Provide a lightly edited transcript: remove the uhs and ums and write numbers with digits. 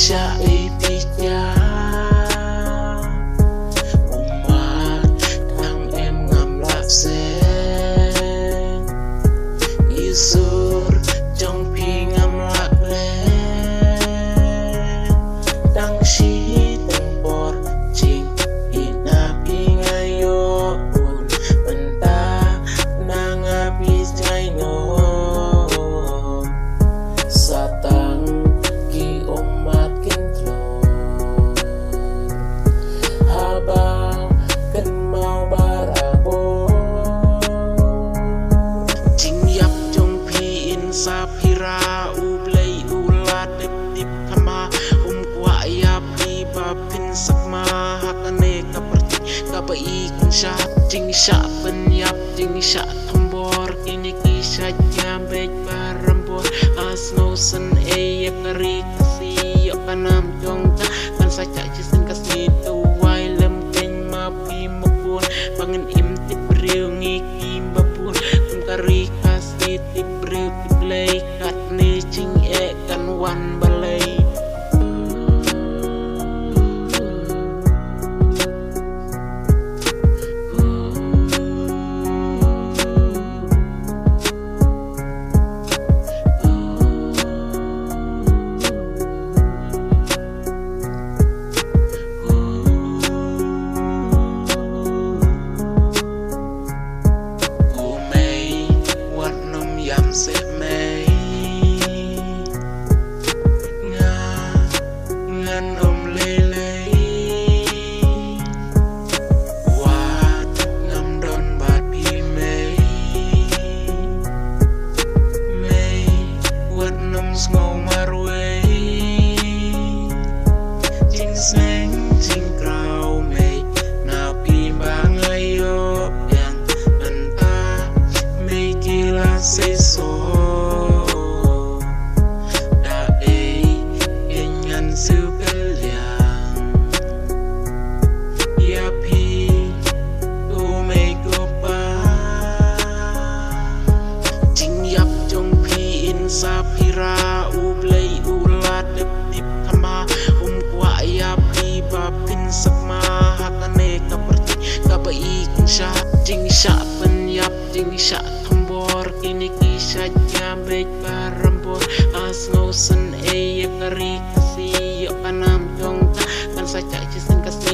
Syai pija umat thằng em ngầm lạc sen Isur trong phi ngầm lạc lên đăng shi tầng bọt chinh ina phi ngayo un benta nang api jai no satang ki umat kintlon habang kan mau barabo jing yap trong phi in sapira ublay ulat dip dip kama kwa yap di babin sakma hakane kaperti kabai kun sha jing sha penyap jing sha tambor kini kisah bek barambor asno sen yak ngeri kasi yak kanam jongta kan saja jisen kasi tu wai lem ken mapi mapun bangen im tip riu ngiki babun kun kari kasi tip riu tip lay kat ni jing kan wan balay sẽ mây ngân ôm lê lê quạt ngâm đón bạt bi mây mây quạt nằm ngầu marue chính sáng chính cao mây nào pi ba ngày yo yang ngân ta mây kila say so sapira ublay ulat dip dip kama kwa ya pi babin sakma hakane kaperti kabai kun sha jing sha penyap jing sha tambor kini kisah bek barambor asno sen yak ngeri kasi yak kanam jongta kan saja jisen kasi